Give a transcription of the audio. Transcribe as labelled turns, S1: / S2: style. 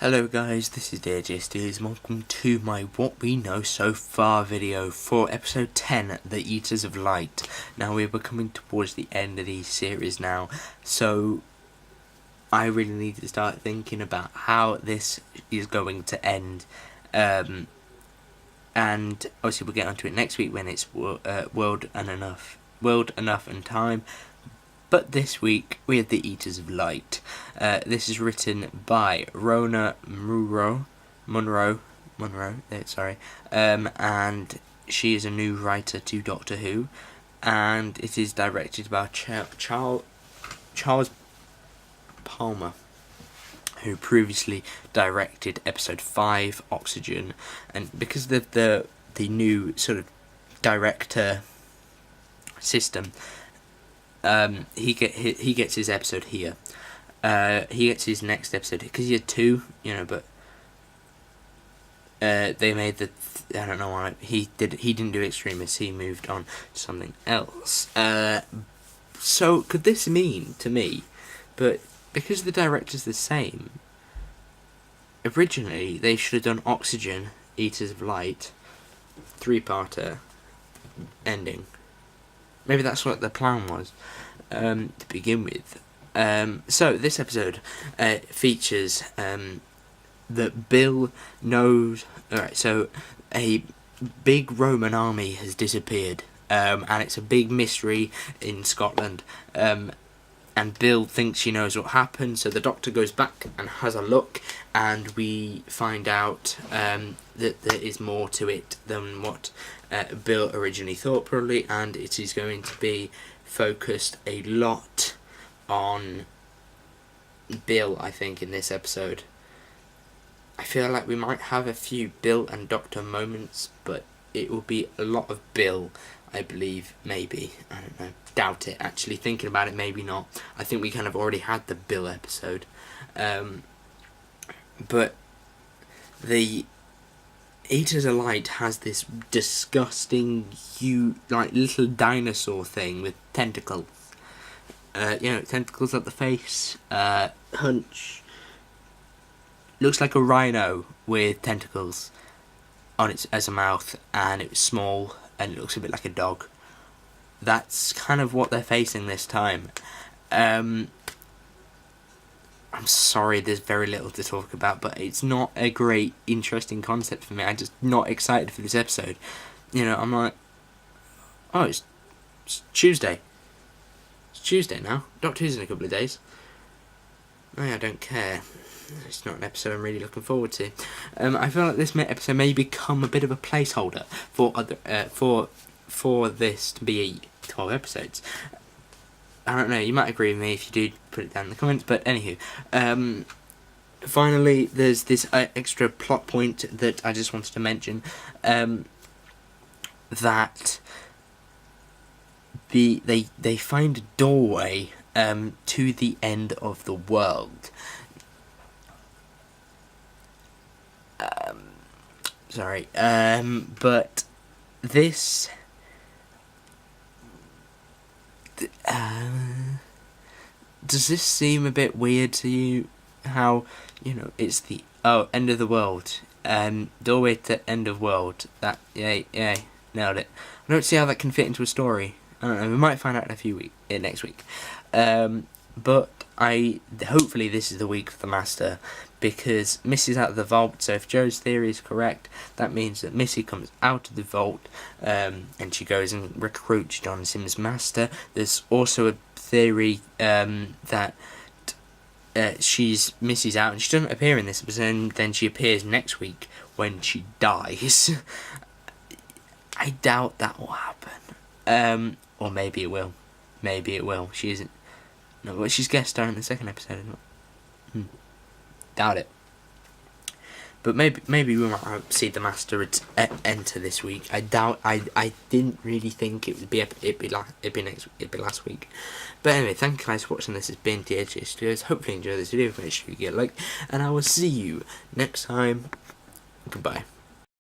S1: Hello guys, this is DJSteelers and welcome to my What We Know So Far video for episode 10, The Eaters of Light. Now we're coming towards the end of the series now, so I really need to start thinking about how this is going to end. And obviously we'll get onto it next week when it's World Enough and Time. But this week we have The Eaters of Light. This is written by Rona Munro, and she is a new writer to Doctor Who, and it is directed by Charles Palmer, who previously directed episode 5, Oxygen, and because of the new sort of director system, he gets his episode here. He gets his next episode because he had 2, but they made I don't know why he didn't do Extremis. He moved on to something else. So could this mean to me? But because the director's the same, originally they should have done Oxygen, Eaters of Light, 3-parter ending. Maybe that's what the plan was to begin with. So this episode features that Bill knows. Alright, so a big Roman army has disappeared, and it's a big mystery in Scotland. And Bill thinks she knows what happened, so the Doctor goes back and has a look, and we find out that there is more to it than what Bill originally thought, probably, and it is going to be focused a lot on Bill, I think, in this episode. I feel like we might have a few Bill and Doctor moments, but it will be a lot of Bill, I believe, maybe. I don't know. Doubt it, actually. Thinking about it, maybe not. I think we kind of already had the Bill episode. But the Eaters of Light has this disgusting, little dinosaur thing with tentacles. Tentacles at the face, hunch. Looks like a rhino with tentacles on its as a mouth, and it's small, and it looks a bit like a dog. That's kind of what they're facing this time. I'm sorry, there's very little to talk about, but it's not a great, interesting concept for me. I'm just not excited for this episode. I'm like, oh, it's Tuesday. It's Tuesday now. Doctor Who's in a couple of days. I don't care. It's not an episode I'm really looking forward to. I feel like this episode may become a bit of a placeholder for other for this to be 12 episodes. I don't know, you might agree with me. If you do, put it down in the comments. But anywho, finally, there's this extra plot point that I just wanted to mention, that they find a doorway to the end of the world. But this does this seem a bit weird to you? How it's the end of the world, doorway to end of world. That yay, nailed it. I don't see how that can fit into a story. I don't know. We might find out next week. But hopefully this is the week for the Master, because Missy's out of the vault. So if Joe's theory is correct, that means that Missy comes out of the vault, and she goes and recruits John Simm's Master. There's also a theory that Missy's out and she doesn't appear in this episode, and then she appears next week when she dies. I doubt that will happen. Or maybe it will. Maybe it will. She isn't. No, but she's guest starring in the second episode, isn't it? Doubt it. But maybe we might see the Master enter this week. I doubt. I didn't really think it would be. It'd be last week. But anyway, thank you guys for watching. This has been DHA Studios. Hopefully you enjoyed this video. Make sure you get a like, and I will see you next time. Goodbye.